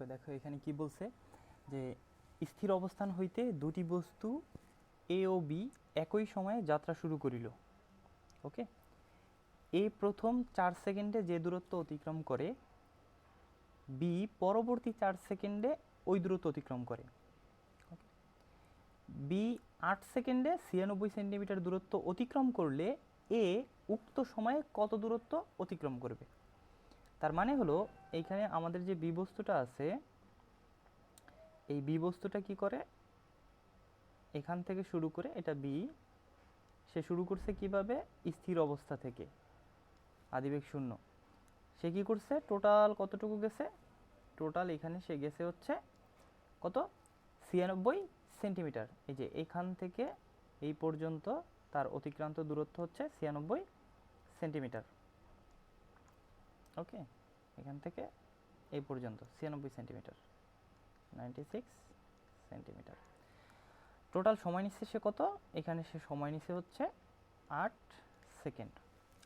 অঙ্ক। দেখো এখানে কি বলছে যে স্থির অবস্থান হইতে দুটি বস্তু এ ও বি একই সময়ে যাত্রা শুরু করিল। ওকে, এ প্রথম 4 সেকেন্ডে যে দূরত্ব অতিক্রম করে, বি পরবর্তী 4 সেকেন্ডে ওই দূরত্ব অতিক্রম করে। বি 8 সেকেন্ডে 96 সেন্টিমিটার দূরত্ব অতিক্রম করলে এ উক্ত সময়ে কত দূরত্ব অতিক্রম করবে? তার মানে হলো এইখানে আমাদের যে বি বস্তুটা আছে, এই বি বস্তুটা কি করে, এখান থেকে শুরু করে, এটা বি, সে শুরু করছে কিভাবে? স্থির অবস্থা থেকে, আদিবেগ শূন্য। সে কি করছে, টোটাল কতটুকু গেছে? টোটাল এখানে সে গেছে হচ্ছে কত, 96 সেন্টিমিটার। এই যে এখান থেকে এই পর্যন্ত তার অতিক্রান্ত দূরত্ব হচ্ছে 96 সেন্টিমিটার। ওকে, এখান থেকে এই পর্যন্ত 96 সেন্টিমিটার, 96 সেন্টিমিটার। টোটাল সময় নিচ্ছে সে কত? এখানে সে সময় নিচ্ছে হচ্ছে 8 সেকেন্ড।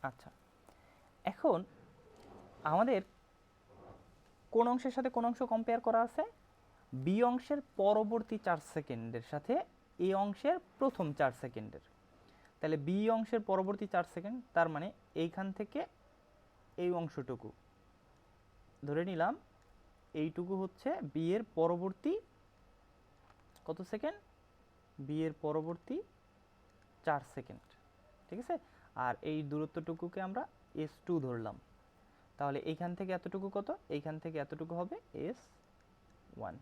আচ্ছা, এখন আমাদের কোন অংশের সাথে কোন অংশ কম্পেয়ার করা আছে? বি অংশের পরবর্তী 4 সেকেন্ডের সাথে এ অংশের প্রথম 4 সেকেন্ডের। তাহলে বি অংশের পরবর্তী 4 সেকেন্ড, তার মানে এইখান থেকে এই অংশটুকু ধরে নিলাম, এইটুকু হচ্ছে বি এর পরবর্তী কত সেকেন্ড? বি এর পরবর্তী 4 সেকেন্ড, ঠিক আছে। আর এই দূরত্বটুকুকে আমরা S2 ধরলাম। তাহলে এইখান থেকে এতটুকু কত? এইখান থেকে এতটুকু হবে S1।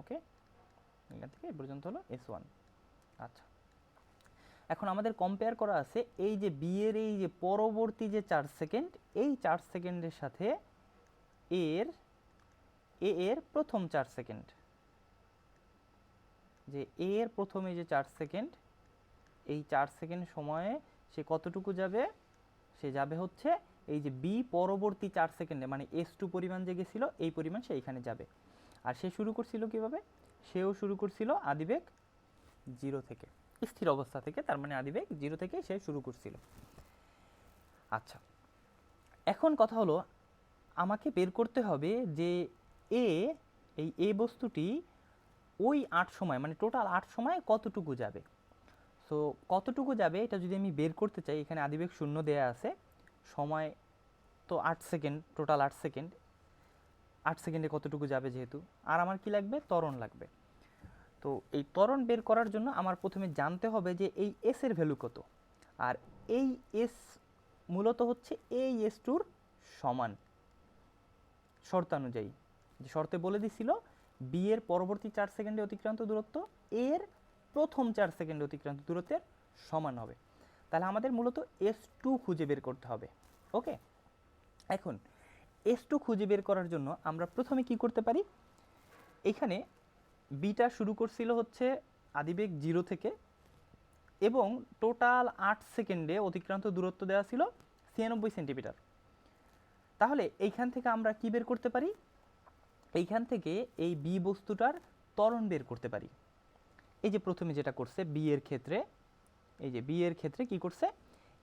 ওকে, এখান থেকে এই পর্যন্ত হলো S1। আচ্ছা, এখন আমাদের কম্পেয়ার করা আছে এই যে বি এর এই যে পরবর্তী যে 4 সেকেন্ড, এই 4 সেকেন্ডের সাথে এর এর প্রথম 4 সেকেন্ড। যে এর প্রথমে যে 4 সেকেন্ড, এই 4 সেকেন্ড সময়ে সে কতটুকু যাবে? সে যাবে হচ্ছে এই যে বি পরবর্তী 4 সেকেন্ডে, মানে S2 পরিমাণ যে গেছিল এই পরিমাণ সে এখানে যাবে। আর সে শুরু করছিল কিভাবে? সেও শুরু করছিল আদিবেগ 0 থেকে, স্থির অবস্থা থেকে। তার মানে আদিবেগ 0 থেকে সে শুরু করছিল। আচ্ছা, এখন কথা হলো আমাকে বের করতে হবে যে এই এ বস্তুটি ওই 8 সময়, মানে টোটাল 8 সময় কতটুকু যাবে। সো কতটুকু যাবে এটা যদি আমি বের করতে চাই, এখানে আদিবেগ শূন্য দেয়া আছে, সময় তো 8 সেকেন্ড, টোটাল 8 সেকেন্ড, 8 সেকেন্ডে কতটুকু যাবে যেহেতু, আর আমার কি লাগবে? ত্বরণ লাগবে। তো এই ত্বরণ বের করার জন্য আমার প্রথমে জানতে হবে যে এই এস এর ভ্যালু কত। আর এই এস মূলত হচ্ছে এই S2 সমান শর্তানুযায়ী। যে শর্তে বলে দিছিল বি এর পরবর্তী 4 সেকেন্ডে অতিক্রান্ত দূরত্ব এর প্রথম 4 সেকেন্ডে অতিক্রান্ত দূরত্বের সমান হবে। তাহলে আমাদের মূলত S2 খুঁজে বের করতে হবে। ওকে, এখন S2 খুঁজে বের করার জন্য আমরা প্রথমে কি করতে পারি? এখানে বিটা শুরু করছিল হচ্ছে আদিবেগ 0 থেকে, এবং টোটাল 8 সেকেন্ডে অতিক্রান্ত দূরত্ব দেওয়া ছিল 96 সেন্টিমিটার। তাহলে এইখান থেকে আমরা কি বের করতে পারি? এইখান থেকে এই বি বস্তুটার ত্বরণ বের করতে পারি। এই যে প্রথমে যেটা করছে বি এর ক্ষেত্রে, এই যে বি এর ক্ষেত্রে কি করছে,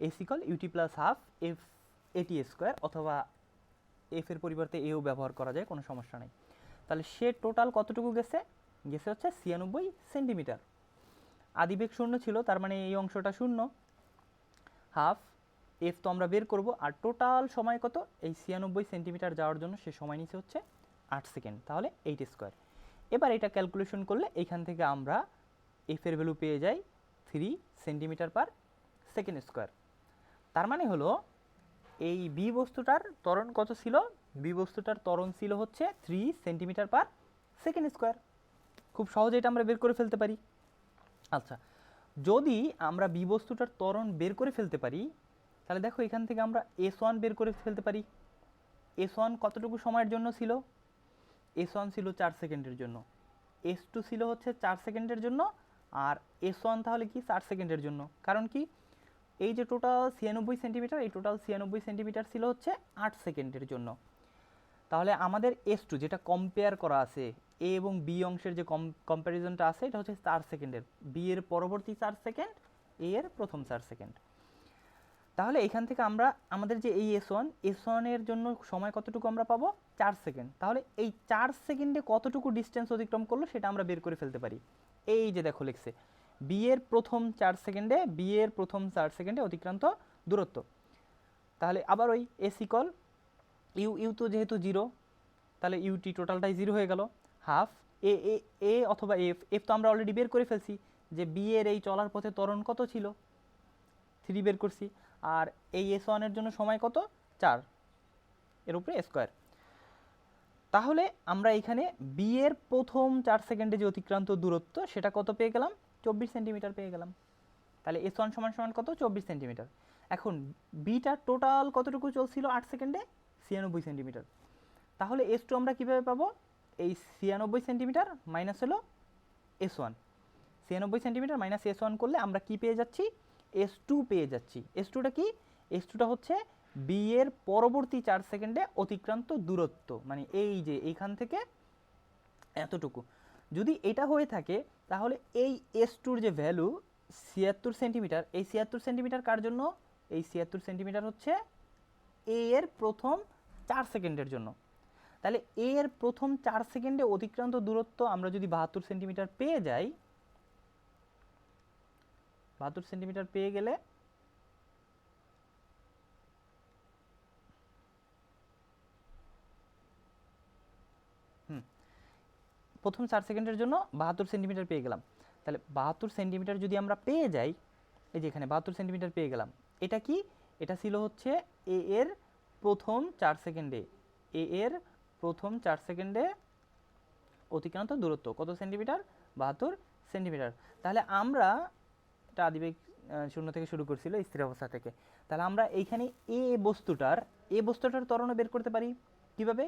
S equal UT plus half F A T square, অথবা এফ এর পরিবর্তে এও ব্যবহার করা যায়, কোনো সমস্যা নেই। তাহলে সে টোটাল কতটুকু গেছে? গেছে হচ্ছে 96 সেন্টিমিটার। আদিবেগ শূন্য ছিল, তার মানে এই অংশটা শূন্য, হাফ এফ তো আমরা বের করব। আর টোটাল সময় কত? এই 96 সেন্টিমিটার যাওয়ার জন্য সে সময় নিচ্ছে হচ্ছে 8 সেকেন্ড, তাহলে 8 স্কোয়ার। এবার এটা ক্যালকুলেশন করলে এইখান থেকে আমরা এফ এর ভ্যালু পেয়ে যাই 3 সেন্টিমিটার পার সেকেন্ড স্কোয়ার। তার মানে হলো এই বি বস্তুটার ত্বরণ কত ছিল? বি বস্তুটার ত্বরণ ছিল হচ্ছে 3 সেন্টিমিটার পার সেকেন্ড স্কোয়ার। খুব সহজে এটা আমরা বের করে ফেলতে পারি। আচ্ছা, যদি আমরা বি বস্তুটার ত্বরণ বের করে ফেলতে পারি, তাহলে দেখো এখান থেকে আমরা S1 বের করে ফেলতে পারি। S1 কতটুকু সময়ের জন্য ছিল? S1 ছিল 4 সেকেন্ডের জন্য, S2 ছিল হচ্ছে 4 সেকেন্ডের জন্য, আর S1 তাহলে কি 4 সেকেন্ডের জন্য। কারণ কি, এই যে টোটাল 96 সেন্টিমিটার, এই টোটাল 96 সেন্টিমিটার ছিল হচ্ছে 8 সেকেন্ডের জন্য। তাহলে আমাদের S2 যেটা কম্পেয়ার করা আছে, এ এবং বি অংশের যে কম্প্যারিজনটা আছে, এটা হচ্ছে 4 সেকেন্ডের, বি এর পরবর্তী 4 সেকেন্ড, এ এর প্রথম 4 সেকেন্ড। তাহলে এখান থেকে আমরা আমাদের যে এই S1 এর জন্য সময় কতটুকু আমরা পাবো 4 সেকেন্ড। তাহলে এই 4 সেকেন্ডে কতটুকু ডিস্টেন্স অতিক্রম করলো সেটা আমরা বের করে ফেলতে পারি। এই যে দেখো লিখছে বি এর প্রথম 4 সেকেন্ডে অতিক্রান্ত দূরত্ব। তাহলে আবার ওই এস ইকুয়াল ইউ তো যেহেতু জিরো, তাহলে ইউটি টোটালটাই জিরো হয়ে গেল, হাফ এ এ এ অথবা এফ তো আমরা অলরেডি বের করে ফেলছি যে বি এর এই চলার পথে ত্বরণ কত ছিল 3 বের করছি, আর এই S1 এর জন্য সময় কত 4, এর উপরে স্কোয়ার। তাহলে আমরা এখানে বি এর প্রথম 4 সেকেন্ডে যে অতিক্রান্ত দূরত্ব সেটা কত পেয়ে গেলাম 24 সেন্টিমিটার পেয়ে গেলাম। তাহলে S1 সমান সমান কত 24 সেন্টিমিটার। এখন বিটা টোটাল কতটুকু চলছিল 8 সেকেন্ডে 96 সেন্টিমিটার। তাহলে S2 আমরা কিভাবে পাবো, এই 96 সেন্টিমিটার মাইনাস হলো S1, 96 সেন্টিমিটার মাইনাস S1 করলে আমরা কি পেয়ে যাচ্ছি S2 পেয়ে যাচ্ছি। S2টা কি, S2টা হচ্ছে বি এর পরবর্তী 4 সেকেন্ডে অতিক্রান্ত দূরত্ব, মানে এই যে এইখান থেকে এতটুকু। যদি এটা হয়ে থাকে তাহলে এই S2-র যে ভ্যালু 76 সেন্টিমিটার, এই 76 সেন্টিমিটার কার জন্য, এই 76 সেন্টিমিটার হচ্ছে এ এর প্রথম 4 সেকেন্ডের জন্য। তাহলে এ এর প্রথম 4 সেকেন্ডে অতিক্রান্ত দূরত্ব আমরা যদি 72 সেন্টিমিটার পেয়ে যাই, 72 সেন্টিমিটার পেয়ে গেলে প্রথম 4 সেকেন্ডের জন্য 72 সেন্টিমিটার পেয়ে গেলাম। তাহলে 72 সেন্টিমিটার যদি আমরা পেয়ে যাই, এই যে এখানে 72 সেন্টিমিটার পেয়ে গেলাম, এটা কি, এটা ছিল হচ্ছে এ এর প্রথম 4 সেকেন্ডে, এ এর প্রথম 4 সেকেন্ডে অতিক্রান্ত দূরত্ব কত সেন্টিমিটার 72 সেন্টিমিটার। তাহলে আমরা এটা আদিবেগ শূন্য থেকে শুরু করছিল স্থির অবস্থা থেকে, তাহলে আমরা এইখানে এ বস্তুটার ত্বরণ বের করতে পারি কিভাবে,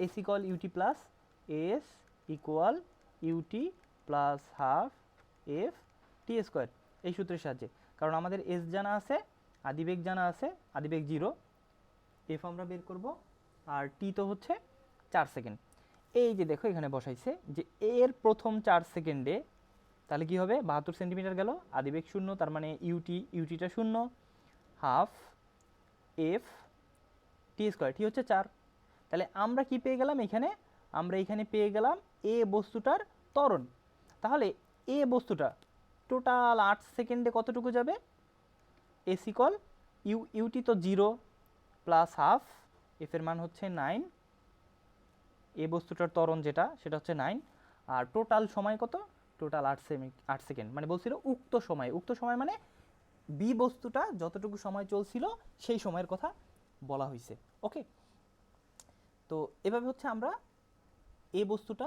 S equal UT plus S equal UT plus half F T square, এই সূত্রের সাহায্যে। কারণ আমাদের এস জানা আছে, আদিবেগ জানা আছে, আদিবেগ 0, এফ আমরা বের করব, আর টি তো হচ্ছে 4 সেকেন্ড। এই যে দেখো এখানে বসাইছে যে এর প্রথম 4 সেকেন্ডে, তাহলে কি হবে 72 সেন্টিমিটার গেল, আদিবেগ 0, তার মানে ইউটিটা 0, হাফ এফ টি স্কোয়ার, টি হচ্ছে 4। তাহলে আমরা কি পেয়ে গেলাম এখানে, আমরা এখানে পেয়ে গেলাম এ বস্তুটার ত্বরণ। তাহলে এ বস্তুটা টোটাল 8 সেকেন্ডে কতটুকু যাবে, এস ইকুয়াল ইউটি তো 0 প্লাস হাফ, এফ এর মান হচ্ছে 9, এ বস্তুটার ত্বরণ যেটা সেটা হচ্ছে 9, আর টোটাল সময় কত, টোটাল 8 সেকেন্ড, মানে বলছিল উক্ত সময় মানে বি বস্তুটা যতটুকু সময় চলছিল সেই সময়ের কথা বলা হয়েছে। ওকে, তো এভাবে হচ্ছে আমরা এই বস্তুটা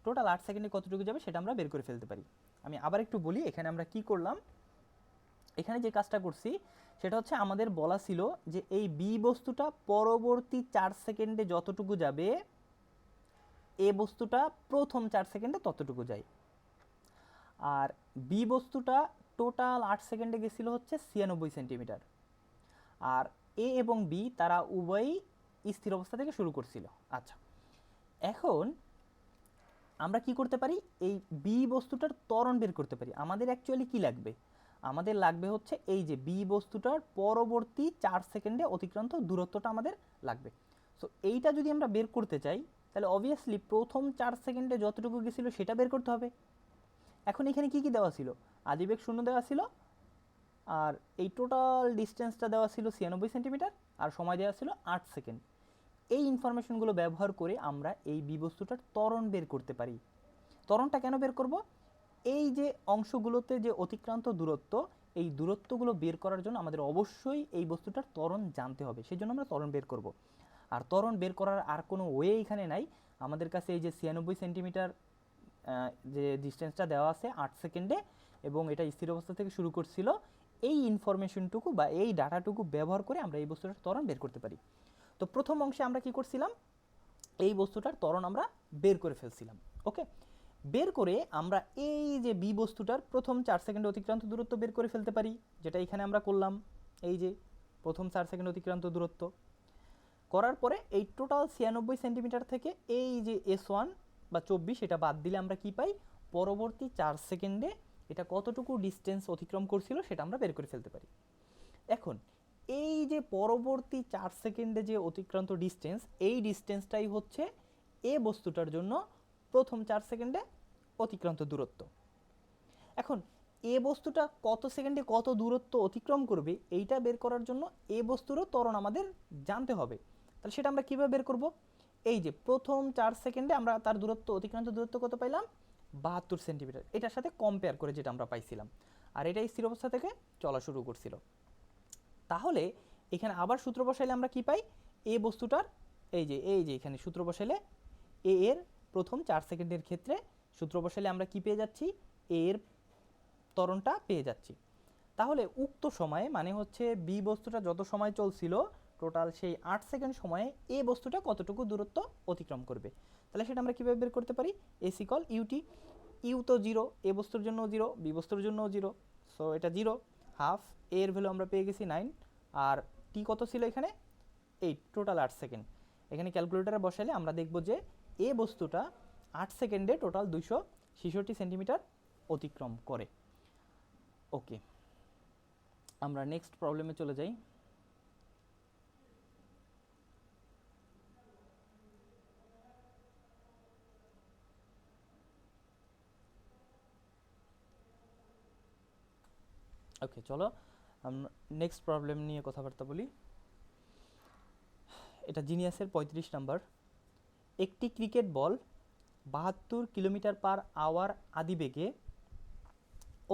টোটাল 8 সেকেন্ডে কতটুকু যাবে সেটা আমরা বের করে ফেলতে পারি। আমি আবার একটু বলি এখানে আমরা কি করলাম, এখানে যে কাজটা করছি সেটা হচ্ছে আমাদের বলা ছিল যে এই বি বস্তুটা পরবর্তী 4 সেকেন্ডে যতটুকু যাবে এ বস্তুটা প্রথম 4 সেকেন্ডে ততটুকু যায়, আর বি বস্তুটা টোটাল 8 সেকেন্ডে গেছিল হচ্ছে 96 সেন্টিমিটার, আর এ এবং বি তারা উভয়ই স্থির অবস্থা থেকে শুরু করছিল। আচ্ছা, এখন আমরা কি করতে পারি, এই বি বস্তুটার ত্বরণ বের করতে পারি। আমাদের অ্যাকচুয়ালি কি লাগবে, আমাদের লাগবে হচ্ছে এই যে বি বস্তুটার পরবর্তী 4 সেকেন্ডে অতিক্রান্ত দূরত্বটা আমাদের লাগবে। সো এইটা যদি আমরা বের করতে চাই তাহলে অবভিয়াসলি প্রথম 4 সেকেন্ডে যতটুকু গেছিল সেটা বের করতে হবে। এখন এখানে কি কি দেওয়া ছিল, আদিবেগ 0 দেওয়া ছিল, আর এই টোটাল ডিস্টেন্সটা দেওয়া ছিল 96 সেন্টিমিটার, আর সময় দেওয়া ছিল 8 সেকেন্ড। এই ইনফরমেশনগুলো ব্যবহার করে আমরা এই বি বস্তুটার ত্বরণ বের করতে পারি। ত্বরণটা কেন বের করব, এই যে অংশগুলোতে যে অতিক্রান্ত দূরত্ব, এই দূরত্বগুলো বের করার জন্য আমাদের অবশ্যই এই বস্তুটার ত্বরণ জানতে হবে, সেই জন্য আমরা ত্বরণ বের করব। আর ত্বরণ বের করার আর কোনো ওয়ে এখানে নাই, আমাদের কাছে এই যে 96 সেন্টিমিটার যে ডিস্টেন্সটা দেওয়া আছে 8 সেকেন্ডে, এবং এটা স্থির অবস্থা থেকে শুরু করছিল, এই ইনফরমেশনটুকু বা এই ডাটাটুকু ব্যবহার করে আমরা এই বস্তুটার ত্বরণ বের করতে পারি। তো প্রথম অংশে আমরা কি করছিলাম, এই বস্তুটার ত্বরণ আমরা বের করে ফেলছিলাম। ওকে, বের করে আমরা এই যে বি বস্তুটার প্রথম 4 সেকেন্ড অতিক্রান্ত দূরত্ব বের করে ফেলতে পারি, যেটা এখানে আমরা করলাম। এই যে প্রথম 4 সেকেন্ড অতিক্রান্ত দূরত্ব করার পরে এই টোটাল 96 সেন্টিমিটার থেকে এই যে S1 বা 24 এটা বাদ দিলে আমরা কি পাই, পরবর্তী 4 সেকেন্ডে এটা কতটুকু ডিস্টেন্স অতিক্রম করছিল সেটা আমরা বের করে ফেলতে পারি। এখন এই যে পরবর্তী 4 সেকেন্ডে যে অতিক্রান্ত ডিস্টেন্স, এই ডিস্টেন্সটাই হচ্ছে এ বস্তুটার জন্য প্রথম 4 সেকেন্ডে অতিক্রান্ত দূরত্ব। এখন এ বস্তুটা কত সেকেন্ডে কত দূরত্ব অতিক্রম করবে এইটা বের করার জন্য এ বস্তুরও ত্বরণ আমাদের জানতে হবে। তাহলে সেটা আমরা কীভাবে বের করব? এই যে প্রথম 4 সেকেন্ডে আমরা তার দূরত্ব, অতিক্রান্ত দূরত্ব কত পাইলাম? 72 সেন্টিমিটার। এটার সাথে কম্পেয়ার করে যেটা আমরা পাইছিলাম, আর এটা স্থির অবস্থা থেকে চলা শুরু করছিল। তাহলে এখানে আবার সূত্র বসাইলে আমরা কি পাই? এ বস্তুটার এই যে এখানে সূত্র বসাইলে এ এর প্রথম 4 সেকেন্ডের ক্ষেত্রে সূত্র বসাইলে আমরা কি পেয়ে যাচ্ছি? এ এর ত্বরণটা পেয়ে যাচ্ছি। তাহলে উক্ত সময়ে মানে হচ্ছে বি বস্তুটা যত সময় চলছিল টোটাল সেই 8 সেকেন্ড সময়ে এ বস্তুটা কতটুকু দূরত্ব অতিক্রম করবে। তাহলে সেটা আমরা কীভাবে বের করতে পারি? S equal UT. ইউ তো 0, এ বস্তুর জন্য 0, বি বস্তুর জন্য 0, সো এটা 0 হাফ। এ এর ভ্যালু আমরা পেয়ে গেছি 9, আর টি কত ছিল এখানে? 8, টোটাল 8 সেকেন্ড। এখানে ক্যালকুলেটারে বসালে আমরা দেখব যে এ বস্তুটা 8 সেকেন্ডে টোটাল 266 সেন্টিমিটার অতিক্রম করে। ওকে, আমরা নেক্সট প্রবলেমে চলে যাই। ওকে, চলো আমরা নেক্সট প্রবলেম নিয়ে কথাবার্তা বলি। এটা জিনিয়াসের 35 নাম্বার। একটি cricket ball 72 kilometre per hour আদিবেগে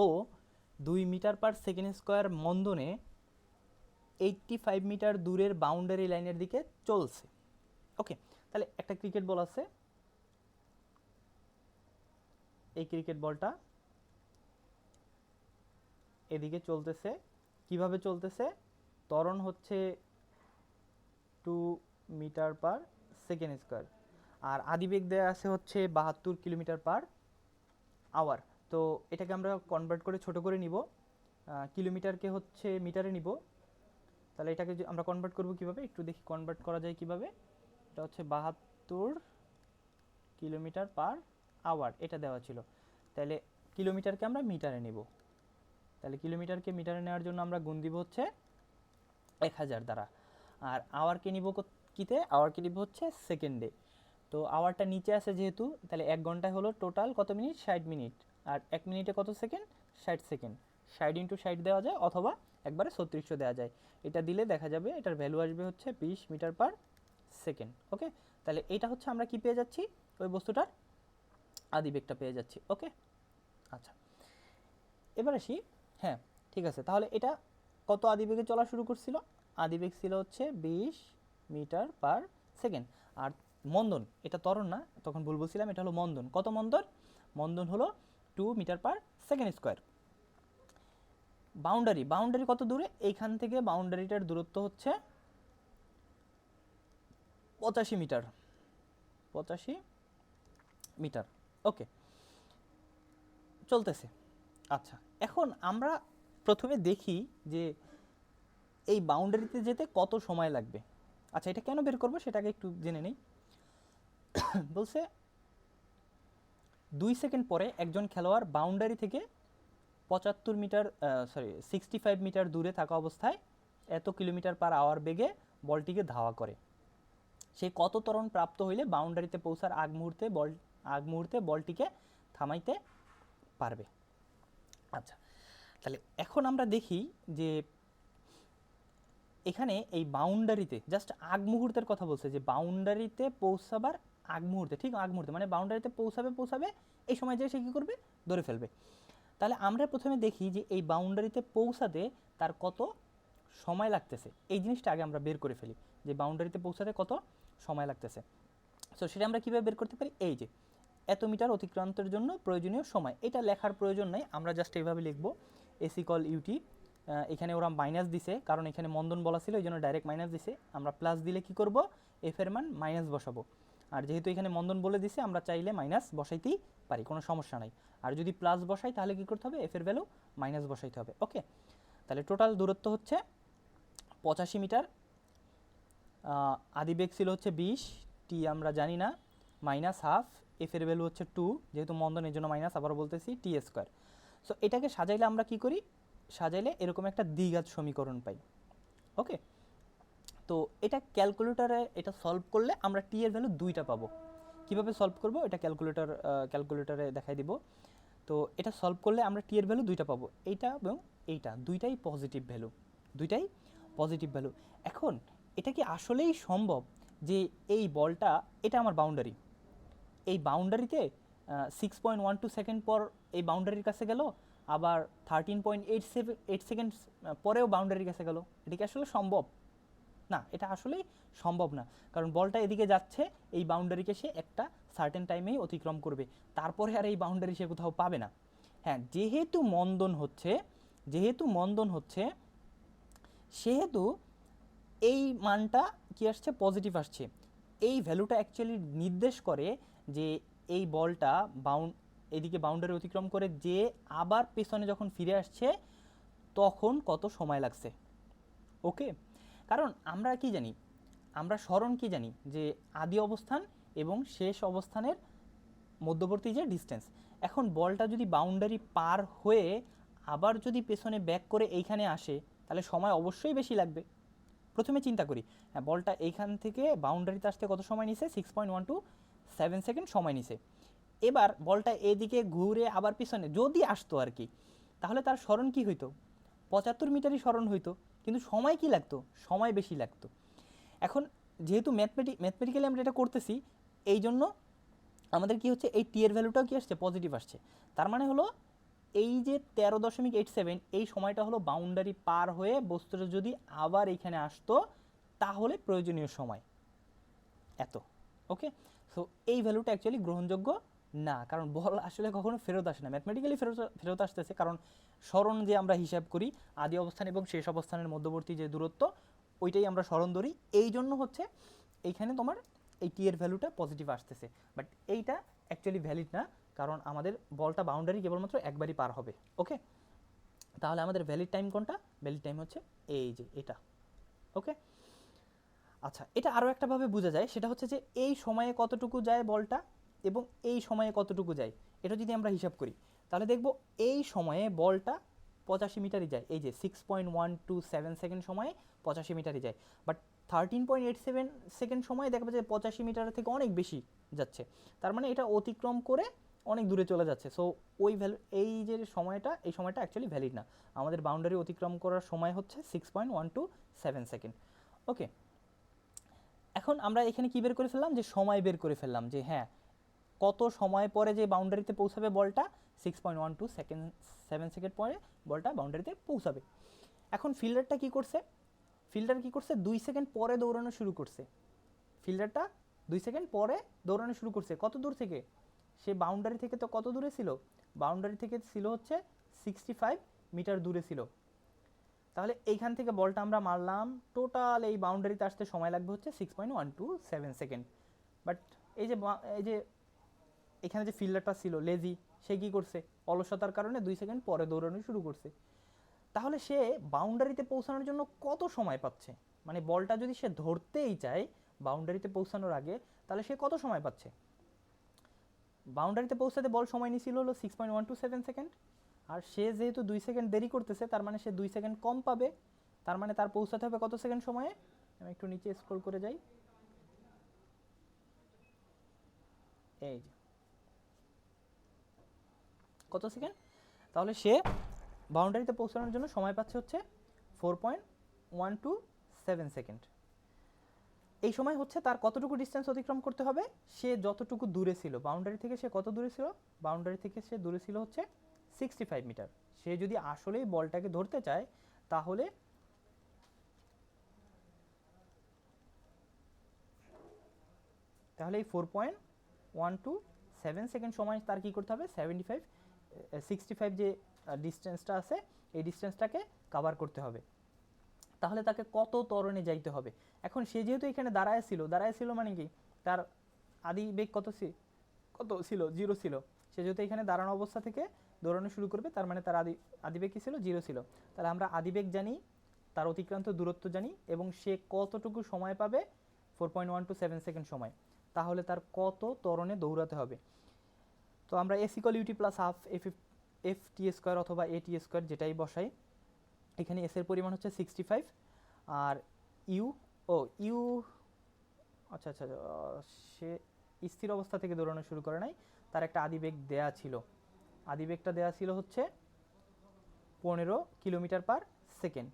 ও 2 মিটার পার সেকেন্ড স্কোয়ার মন্দনে 85 মিটার দূরের বাউন্ডারি লাইনের দিকে চলছে। ওকে, তাহলে একটা ক্রিকেট বল আছে, এই ক্রিকেট বলটা এদিকে চলতেছে। কিভাবে চলতেছে? ত্বরণ হচ্ছে 2 মিটার পার সেকেন্ড স্কোয়ার, আর আদিবেগ দেওয়া আছে হচ্ছে 72 কিলোমিটার পার আওয়ার। তো এটাকে আমরা কনভার্ট করে ছোট করে নিব, কিলোমিটারকে হচ্ছে মিটারে নিব। তাহলে এটাকে আমরা কনভার্ট করব কিভাবে, একটু দেখি কনভার্ট করা যায় কিভাবে। এটা হচ্ছে 72 কিলোমিটার পার আওয়ার, এটা দেওয়া ছিল। তাহলে কিলোমিটারকে আমরা মিটারে নিব। তাহলে কিলোমিটারকে মিটারে নেওয়ার জন্য আমরা গুণ দিব হচ্ছে 1000 দ্বারা, আর আওয়ারকে নিব কিতে? আওয়ারকে নিব হচ্ছে সেকেন্ডে। তো আওয়ারটা নিচে আছে যেহেতু, তাহলে 1 ঘন্টায় হলো টোটাল কত মিনিট? 60 মিনিট। আর 1 মিনিটে কত সেকেন্ড? 60 সেকেন্ড। 60 ইন্টু 60 দেওয়া যায়, অথবা একবারে 3600 দেওয়া যায়। এটা দিলে দেখা যাবে এটার ভ্যালু আসবে হচ্ছে 20 মিটার পার সেকেন্ড। ওকে, তাহলে এটা হচ্ছে আমরা কি পেয়ে যাচ্ছি? ওই বস্তুটার আদিবেগটা পেয়ে যাচ্ছি। ওকে, আচ্ছা এবার আসি। হ্যাঁ ঠিক আছে, তাহলে এটা কত আদিবেগে চলা শুরু করছিল? আদিবেগ ছিল হচ্ছে 20 মিটার পার সেকেন্ড। আর মন্দন, এটা ত্বরণ না, তখন ভুল বলছিলাম, এটা হলো মন্দন। কত মন্দন? মন্দন হলো 2 metre per second square. Boundary কত দূরে? এইখান থেকে বাউন্ডারিটার দূরত্ব হচ্ছে 85 মিটার। 85 মিটার। ওকে, চলতেছে। আচ্ছা, এখন আমরা প্রথমে দেখি যে এই বাউন্ডারিতে যেতে কত সময় লাগবে। আচ্ছা, এটা কেন বের করবো সেটাকে একটু জেনে নেই। বলছে 2 সেকেন্ড পরে একজন খেলোয়াড় বাউন্ডারি থেকে 65 মিটার দূরে থাকা অবস্থায় এত কিলোমিটার পার আওয়ার বেগে বলটিকে ধাওয়া করে। সে কত ত্বরণ প্রাপ্ত হইলে বাউন্ডারিতে পৌঁছার আগ মুহূর্তে বলটিকে থামাইতে পারবে। আচ্ছা, তাহলে এখন আমরা দেখি যে এখানে এই বাউন্ডারিতে জাস্ট আগ মুহূর্তের কথা বলছে, যে বাউন্ডারিতে পৌঁছাবার আগ মুহূর্তে, ঠিক আগ মুহূর্তে মানে বাউন্ডারিতে পৌঁছাবে এই সময় যে সে কী করবে? ধরে ফেলবে। তাহলে আমরা প্রথমে দেখি যে এই বাউন্ডারিতে পৌঁছাতে তার কত সময় লাগতেছে, এই জিনিসটা আগে আমরা বের করে ফেলি যে বাউন্ডারিতে পৌঁছাতে কত সময় লাগতেছে। সো সেটা আমরা কীভাবে বের করতে পারি? এই যে এত মিটার অতিক্রান্তের জন্য প্রয়োজনীয় সময়, এটা লেখার প্রয়োজন নাই, আমরা জাস্ট এইভাবে লিখব এস ইকুয়াল ইউটি। এখানে ওরা মাইনাস দিছে, কারণ এখানে মন্দন বলা ছিল, এই জন্য ডাইরেক্ট মাইনাস দিছে। আমরা প্লাস দিলে কি করব? এফ এর মান মাইনাস বসাবো। আর যেহেতু এখানে মন্দন বলে দিছে, আমরা চাইলে মাইনাস বসাইতেই পারি, কোনো সমস্যা নাই। আর যদি প্লাস বসাই তাহলে কি করতে হবে? এফ এর ভ্যালু মাইনাস বসাইতে হবে। ওকে, তাহলে টোটাল দূরত্ব হচ্ছে 85 মিটার। আদিবেগ ছিল হচ্ছে 20, টি আমরা জানি না, মাইনাস হাফ, এফ এর ভ্যালু হচ্ছে 2, যেহেতু মন্দন এই জন্য মাইনাস, আবারও বলতেছি টি স্কোয়ার। সো এটাকে সাজাইলে আমরা কি করি? সাজাইলে এরকম একটা দ্বিঘাত সমীকরণ পাই। ওকে, তো এটা ক্যালকুলেটরে এটা সলভ করলে আমরা টি এর ভ্যালু 2টা পাবো। কীভাবে সলভ করব এটা ক্যালকুলেটরে দেখাই দিব। তো এটা সলভ করলে আমরা টি এর ভ্যালু 2টা পাবো, এইটা এবং এইটা দুইটাই পজিটিভ ভ্যালু, দুইটাই পজিটিভ ভ্যালু। এখন এটা কি আসলেই সম্ভব যে এই বলটা, এটা আমার বাউন্ডারি, এই বাউন্ডারিতে 6.12 সেকেন্ড পর এই বাউন্ডারির কাছে গেল, আবার 13.87 সেকেন্ড পরেও বাউন্ডারির কাছে গেল, এটা কি আসলে সম্ভব? না, এটা আসলেই সম্ভব না, কারণ বলটা এদিকে যাচ্ছে, এই বাউন্ডারিকে সে একটা সার্টেন টাইমেই অতিক্রম করবে, তারপরে আর এই বাউন্ডারি সে কোথাও পাবে না। হ্যাঁ, যেহেতু মন্দন হচ্ছে সেহেতু এই মানটা কি আসছে, পজিটিভ আসছে। এই ভ্যালুটা অ্যাকচুয়ালি নির্দেশ করে যে এই বলটা এদিকে বাউন্ডারি অতিক্রম করে যে আবার পেছনে যখন ফিরে আসছে তখন কত সময় লাগছে। ওকে, কারণ আমরা কি জানি, আমরা স্মরণ কি জানি যে আদি অবস্থান এবং শেষ অবস্থানের মধ্যবর্তী যে ডিস্টেন্স। এখন বলটা যদি বাউন্ডারি পার হয়ে আবার যদি পেছনে ব্যাক করে এইখানে আসে তাহলে সময় অবশ্যই বেশি লাগবে। প্রথমে চিন্তা করি, হ্যাঁ, বলটা এইখান থেকে বাউন্ডারিতে আসতে কত সময় নিছে, 6.127 সেকেন্ড সময় নিছে। এবার বলটা এদিকে ঘুরে আবার পিছনে যদি আসতো আর কি, তাহলে তার স্মরণ কি হইতো, 75 মিটারই স্মরণ হইতো, কিন্তু সময় কি লাগতো, সময় বেশি লাগতো। এখন যেহেতু ম্যাথমেটিক্যালি আমরা এটা করতেছি, এই জন্য আমাদের কি হচ্ছে, এই টি এর ভ্যালুটাও কি আসছে, পজিটিভ আসছে। তার মানে হলো এই যে 13.87 এই সময়টা হলো বাউন্ডারি পার হয়ে বস্তুটা যদি আবার এইখানে আসতো তাহলে প্রয়োজনীয় সময় এত। ওকে, সো এই ভ্যালুটা অ্যাকচুয়ালি গ্রহণযোগ্য না, কারণ বল আসলে কখনো ফেরত আসে না, ম্যাথমেটিক্যালি ফেরত আসতেছে, কারণ স্মরণ যে আমরা হিসাব করি আদি অবস্থান এবং শেষ অবস্থানের মধ্যবর্তী যে দূরত্ব ওইটাই আমরা স্মরণ ধরি, এই জন্য হচ্ছে এইখানে তোমার এই টি এর ভ্যালুটা পজিটিভ আসতেছে। বাট এইটা অ্যাকচুয়ালি ভ্যালিড না, কারণ আমাদের বলটা বাউন্ডারি কেবলমাত্র একবারই পার হবে। ওকে, তাহলে আমাদের ভ্যালিড টাইম কোনটা, ভ্যালিড টাইম হচ্ছে এই যে এটা। ওকে, আচ্ছা, এটা আরও একটাভাবে বোঝা যায়, সেটা হচ্ছে যে এই সময়ে কতটুকু যায় বলটা এবং এই সময়ে কতটুকু যায়, এটা যদি আমরা হিসাব করি তাহলে দেখব এই সময়ে বলটা 85 মিটারই যায়, এই যে 6.127 সেকেন্ড সময়ে 85 মিটারই যায়। বাট 13.87 সেকেন্ড সময়ে দেখবে যে 85 মিটার থেকে অনেক বেশি যাচ্ছে, তার মানে এটা অতিক্রম করে অনেক দূরে চলে যাচ্ছে। সো ওই ভ্যালু, এই যে সময়টা, এই সময়টা অ্যাকচুয়ালি ভ্যালিড না, আমাদের বাউন্ডারি অতিক্রম করার সময় হচ্ছে 6.127 সেকেন্ড। ওকে, এখন আমরা এখানে কি বের করে ফেললাম, যে সময় বের করে ফেললাম, যে হ্যাঁ কত সময় পরে যে বাউন্ডারিতে পৌঁছাবে বলটা, 6.127 সেকেন্ড পরে বলটা বাউন্ডারিতে পৌঁছাবে। এখন ফিল্ডারটা কি করছে, 2 সেকেন্ড পরে দৌড়ানো শুরু করছে, ফিল্ডারটা 2 সেকেন্ড পরে দৌড়ানো শুরু করছে। কত দূর থেকে, সে বাউন্ডারি থেকে তো কত দূরে ছিল, বাউন্ডারি থেকে ছিল হচ্ছে 65 মিটার দূরে ছিল। তাহলে এইখান থেকে বলটা আমরা মারলাম, টোটাল এই বাউন্ডারিতে আসতে সময় লাগবে হচ্ছে 6.127 সেকেন্ড। বাট এই যে এখানে যে ফিল্ডারটা ছিল লেজি, সে কি করছে, অলসতার কারণে 2 সেকেন্ড পরে দৌড়ানো শুরু করছে। তাহলে সে বাউন্ডারিতে পৌঁছানোর জন্য কত সময় পাচ্ছে, মানে বলটা যদি সে ধরতেই চায় বাউন্ডারিতে পৌঁছানোর আগে, তাহলে সে কত সময় পাচ্ছে। বাউন্ডারিতে পৌঁছাতে বল সময় নিয়েছিল হলো 6.127 সেকেন্ড, আর সে যেহেতু 2 সেকেন্ড দেরি করতেছে তার মানে সে 2 সেকেন্ড কম পাবে, তার মানে তার পৌঁছাতে হবে কত সেকেন্ড সময়ে, আমি একটু নিচে স্ক্রল করে যাই, এই যে কত সেকেন্ড, তাহলে সে বাউন্ডারিতে পৌঁছানোর জন্য সময় পাচ্ছে হচ্ছে 4.127 সেকেন্ড। এই সময় হচ্ছে তার কতটুকু ডিস্টেন্স অতিক্রম করতে হবে, সে যতটুকু দূরে ছিল বাউন্ডারি থেকে, সে কত দূরে ছিল, বাউন্ডারি থেকে সে দূরে ছিল হচ্ছে 65 মিটার। সে যদি আসলেই বলটাকে ধরতে চায় তাহলে এই 4.127 সেকেন্ড সময় তার কি করতে হবে, 65 যে ডিস্টেন্সটা আছে এই ডিস্টেন্সটাকে কভার করতে হবে। তাহলে তাকে কত ত্বরণে যাইতে হবে। এখন সে যেহেতু এখানে দাঁড়ায় ছিল মানে কি, তার আদি বেগ কত ছিল, 0 ছিল। সে যেহেতু এখানে দাঁড়ানো অবস্থা থেকে দৌড়ানো শুরু করবে, তার মানে তার আদি বেগ কি ছিল, 0 ছিল। তাহলে আমরা আদি বেগ জানি, তার অতিক্রান্ত দূরত্ব জানি, এবং সে কতটুকু সময় পাবে, 4.127 সেকেন্ড সময়। তাহলে তার কত ত্বরণে দৌড়াতে হবে। তো আমরা S equal UT plus half F T square অথবা এ টি স্কোয়ার যেটাই বসাই, এখানে এস এর পরিমাণ হচ্ছে 65 আর ইউ ইউ আচ্ছা আচ্ছা সে স্থির অবস্থা থেকে দৌড়ানো শুরু করে নাই, তার একটা আদিবেগ দেয়া ছিল। আদিবেগটা দেয়া ছিল হচ্ছে 15 কিলোমিটার পার সেকেন্ড।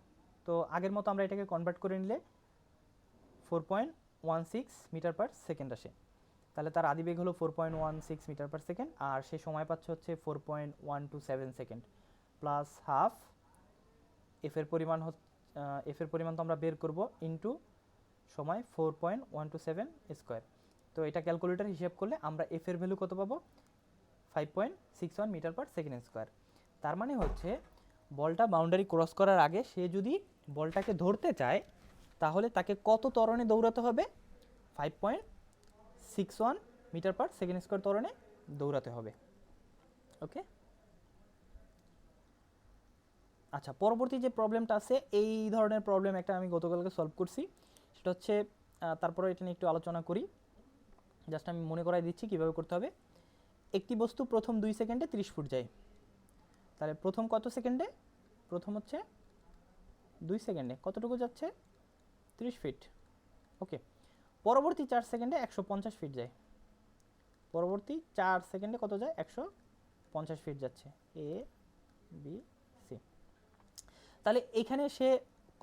তো আগের মতো আমরা এটাকে কনভার্ট করে নিলে 4.16 মিটার পার সেকেন্ড আসে। তাহলে তার আদিবেগ হলো 4.16 মিটার পার সেকেন্ড, আর সে সময় পাচ্ছে হচ্ছে 4.127 সেকেন্ড প্লাস হাফ এফ এর পরিমাণ তো আমরা বের করব ইনটু সময় 4.127 স্কোয়ার। তো এটা ক্যালকুলেটর হিসেব করলে আমরা এফ এর ভ্যালু কত পাবো, 5.61 মিটার পার সেকেন্ড স্কোয়ার। তার মানে হচ্ছে বলটা বাউন্ডারি ক্রস করার আগে সে যদি বলটাকে ধরতে চায় তাহলে তাকে কত ত্বরণে দৌড়াতে হবে, 5.61 মিটার পার সেকেন্ড স্কোয়ার ত্বরণে দৌড়াতে হবে। ওকে, আচ্ছা পরবর্তী যে প্রবলেমটা আছে, এই ধরনের প্রবলেম একটা আমি গতকালকে সলভ করছি। সেটা হচ্ছে তারপরে এটা নিয়ে একটু আলোচনা করি, জাস্ট আমি মনে করাই দিচ্ছি কীভাবে করতে হবে। একটি বস্তু প্রথম 2 সেকেন্ডে 30 ফুট যায়, তাহলে প্রথম কত সেকেন্ডে, প্রথম হচ্ছে 2 সেকেন্ডে কতটুকু যাচ্ছে, 30 ফিট। ওকে, পরবর্তী 4 সেকেন্ডে 150 ফিট যায়, পরবর্তী 4 সেকেন্ডে কত যায়, 150 ফিট যাচ্ছে, এ বি সি। তাহলে এখানে সে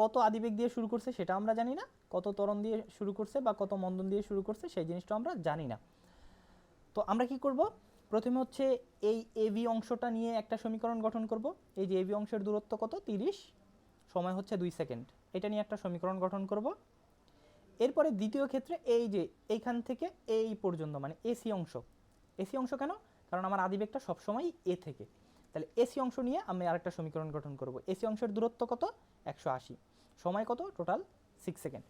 কত আদিবেগ দিয়ে শুরু করছে সেটা আমরা জানি না, কত ত্বরণ দিয়ে শুরু করছে বা কত মন্দন দিয়ে শুরু করছে সেই জিনিসটা আমরা জানি না। তো আমরা কি করব, প্রথমে হচ্ছে এই এবি অংশটা নিয়ে একটা সমীকরণ গঠন করব। এই যে এবি অংশের দূরত্ব কত, 30, সময় হচ্ছে 2 সেকেন্ড, এটা নিয়ে একটা সমীকরণ গঠন করব। এরপরে দ্বিতীয় ক্ষেত্রে এই যে এইখান থেকে এই পর্যন্ত মানে এসি অংশ, এসি অংশ কেন, কারণ আমার আদিবেগটা সবসময় এ থেকে, তাহলে এসি অংশ নিয়ে আমি আরেকটা সমীকরণ গঠন করব। এসি অংশের দূরত্ব কত, 180, সময় কত, টোটাল 6 সেকেন্ড।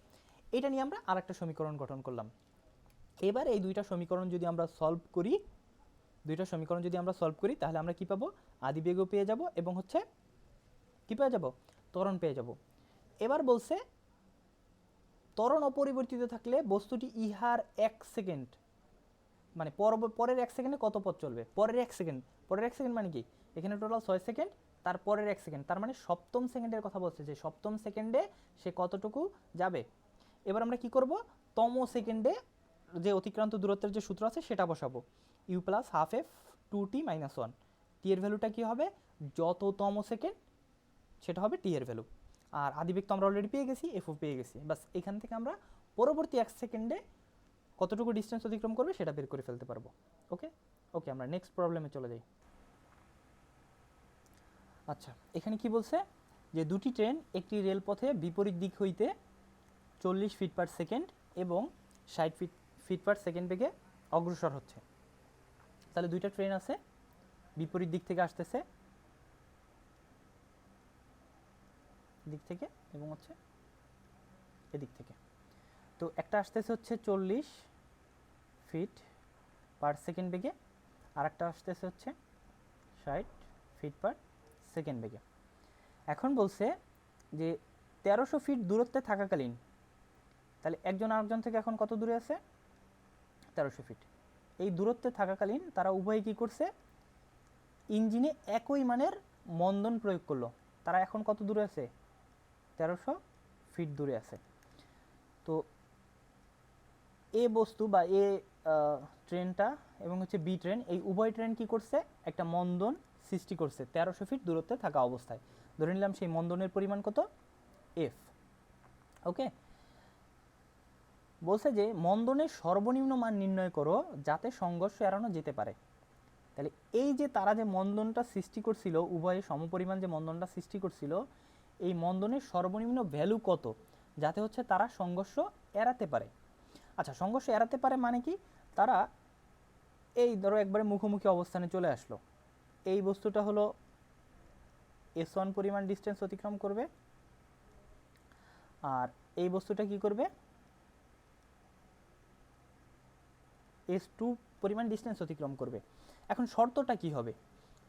এটা নিয়ে আমরা আরেকটা সমীকরণ গঠন করলাম। এবার এই দুইটা সমীকরণ যদি আমরা সলভ করি, তাহলে আমরা কি পাবো, আদিবেগও পেয়ে যাব এবং হচ্ছে কি পেয়ে যাব, ত্বরণ পেয়ে যাব। এবার বলছে ত্বরণ অপরিবর্তিত থাকলে বস্তুটি ইহার 1 সেকেন্ড মানে পরের 1 সেকেন্ডে কত পথ চলবে, পরের 1 সেকেন্ড মানে কি, এখানে টোটাল 6 সেকেন্ড, তার পরের 1 সেকেন্ড, তার মানে সপ্তম সেকেন্ডের কথা বলছে যে সপ্তম সেকেন্ডে সে কতটুকু যাবে। এবার আমরা কি করব, তম সেকেন্ডে যে অতিক্রান্ত দূরত্বের যে সূত্র আছে সেটা বসাবো, U plus half F 2t minus 1, T এর ভ্যালুটা কি হবে, যততম সেকেন্ড সেটা হবে টি এর ভ্যালু। আর আদিবেগ তো আমরা অলরেডি পেয়ে গেছি, এফও পেয়ে গেছি, বাস এখান থেকে আমরা পরবর্তী 1 সেকেন্ডে কতটুকু ডিস্টেন্স অতিক্রম করবে সেটা বের করে ফেলতে পারবো। ওকে ওকে, আমরা নেক্সট প্রবলেমে চলে যাই। আচ্ছা, এখানে কি বলছে যে দুটি ট্রেন একটি রেলপথে বিপরীত দিক হইতে 40 ফিট পার সেকেন্ড এবং 60 ফিট পার সেকেন্ড বেগে অগ্রসর হচ্ছে। তাহলে দুইটা ট্রেন আছে, বিপরীত দিক থেকে আসতেছে, দিক থেকে এবং হচ্ছে এদিক থেকে। তো একটা আসতেছে হচ্ছে 40 ফিট পার সেকেন্ড বেগে, আর একটা আসতেছে হচ্ছে 60 ফিট পার সেকেন্ড বেগে। এখন বলছে যে 1300 ফিট দূরত্বে থাকাকালীন, তাহলে একজন আরেকজন থেকে এখন কত দূরে আছে, 1300 ফিট। এই দূরত্বে থাকাকালীন তারা উভয়ে কী করছে, ইঞ্জিনে একই মানের মন্দন প্রয়োগ করলো। তারা এখন কত দূরে আছে, 1300 ফিট দূরে আছে। তো এ বস্তু বা এ ট্রেনটা এবং হচ্ছে বি ট্রেন, এই উভয় ট্রেন কি করছে, একটা মন্দন সৃষ্টি করছে 1300 ফিট দূরত্বে থাকা অবস্থায়। ধরে নিলাম সেই মন্দনের পরিমাণ কত, এফ। ওকে, বলছে যে মন্দনের সর্বনিম্ন মান নির্ণয় করো যাতে সংঘর্ষ এড়ানো যেতে পারে। তাহলে এই যে তারা যে মন্দনটা সৃষ্টি করছিল, উভয়ে সমপরিমাণ যে মন্দনটা সৃষ্টি করছিল, এই মন্দনের সর্বনিম্ন ভ্যালু কত যাতে হচ্ছে তারা সংঘর্ষ এড়াতে পারে। আচ্ছা, সংঘর্ষ এড়াতে পারে মানে কি, তারা এই ধরো একবারে মুখোমুখি অবস্থানে চলে আসলো, এই বস্তুটা হলো S1 পরিমাণ ডিস্টেন্স অতিক্রম করবে, আর এই বস্তুটা কি করবে, S2 পরিমাণ ডিস্টেন্স অতিক্রম করবে। এখন শর্তটা কি হবে,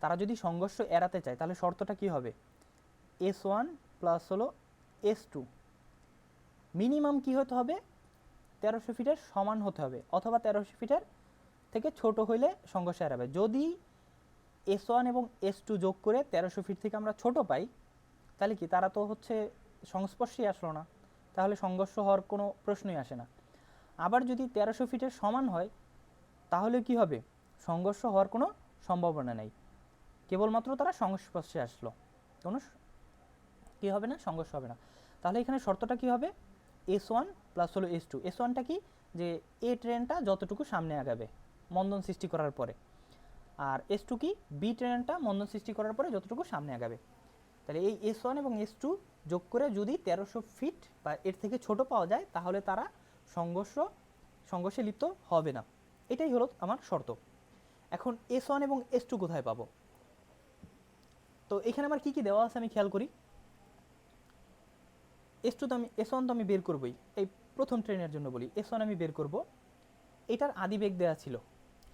তারা যদি সংঘর্ষ এড়াতে চায় তাহলে শর্তটা কি হবে, S1 প্লাস হলো S2 মিনিমাম কি হতে হবে, 1300 ফিটের সমান হতে হবে, অথবা 1300 ফিটের থেকে ছোট হইলে সংঘর্ষ এড়াবে। যদি S1 এবং S2 যোগ করে 1300 ফিট থেকে আমরা ছোট পাই, তাহলে কি তারা তো হচ্ছে সংস্পর্শেই আসলো না, তাহলে সংঘর্ষ হওয়ার কোনো প্রশ্নই আসে না। আবার যদি 1300 ফিটের সমান হয় তাহলে কি হবে, সংঘর্ষ হওয়ার কোনো সম্ভাবনা নেই, কেবলমাত্র তারা সংস্পর্শে আসলো, কোনো কি হবে না, সংঘর্ষ হবে না। তাহলে এখানে শর্তটা কি হবে, S1 প্লাস হলো S2। S1টা কি, যে এ ট্রেনটা যতটুকু সামনে আগাবে মন্দন সৃষ্টি করার পরে, আর S2 কি, বি ট্রেনটা মন্দন সৃষ্টি করার পরে যতটুকু সামনে আগাবে। তাহলে এই S1 এবং S2 যোগ করে যদি 1300 ফিট বা এর থেকে ছোট পাওয়া যায় তাহলে তারা সংঘর্ষে লিপ্ত হবে না। এটাই হলো আমার শর্ত। এখন S1 এবং S2 কোথায় পাবো, তো এখানে আমার কি কি দেওয়া আছে আমি খেয়াল করি। S1 তো আমি বের করবই, এই প্রথম ট্রেনের জন্য বলি, S1 আমি বের করব। এটার আদিবেগ দেওয়া ছিল,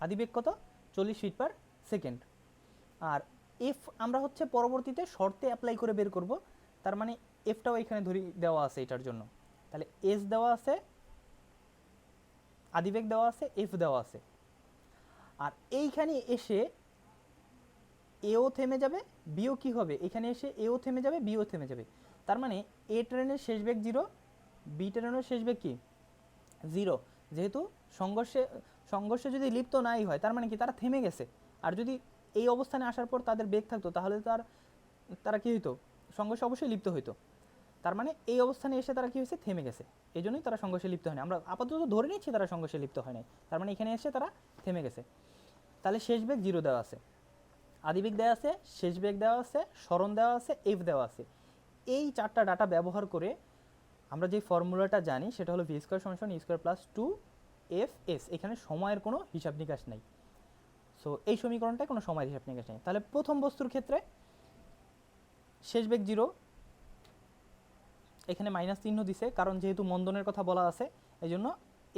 আদিবেগ কত, 40 ফিট পার সেকেন্ড। আর এফ আমরা হচ্ছে পরবর্তীতে শর্তে অ্যাপ্লাই করে বের করব, তার মানে এফটাও এখানে ধরি দেওয়া আছে এটার জন্য। তাহলে এস দেওয়া আছে, আদিবেগ দেওয়া আছে, এফ দেওয়া আছে। আর এইখানে এসে এও থেমে যাবে, বিও কি হবে, এখানে এসে এও থেমে যাবে, বিও থেমে যাবে। তার মানে এ ট্রেনের শেষ বেগ 0, বি ট্রেনের শেষ বেগ কি 0। যেহেতু সংঘর্ষে যদি লিপ্ত নাই হয় তার মানে কি তারা থেমে গেছে। আর যদি এই অবস্থানে আসার পর তাদের বেগ থাকতো তাহলে তারা কি হইতো, সংঘর্ষে অবশ্যই লিপ্ত হইতো। তার মানে এই অবস্থানে এসে তারা কি হয়েছে, থেমে গেছে, এই জন্যই তারা সংঘর্ষে লিপ্ত হয় না। আমরা আপাতত ধরে নিচ্ছি তারা সংঘর্ষে লিপ্ত হয় নাই, তার মানে এখানে এসে তারা থেমে গেছে। তাহলে শেষ বেগ 0 দেওয়া আছে, আদিবেগ দেওয়া আছে, শেষ বেগ দেওয়া আছে, সরণ দেওয়া আছে, এফ দেওয়া আছে। এই চারটা ডাটা ব্যবহার করে আমরা যে ফর্মুলাটা জানি সেটা হলো ভি স্কোয়ার সমান ই স্কোয়ার প্লাস 2FS। এখানে সময়ের কোনো হিসাব নিকাশ নাই, সো এই সমীকরণটায় কোনো সময়ের হিসাব নিকাশ নেই। তাহলে প্রথম বস্তুর ক্ষেত্রে শেষ বেগ 0, এখানে মাইনাস চিহ্ন দিছে কারণ যেহেতু মন্দনের কথা বলা আছে এই জন্য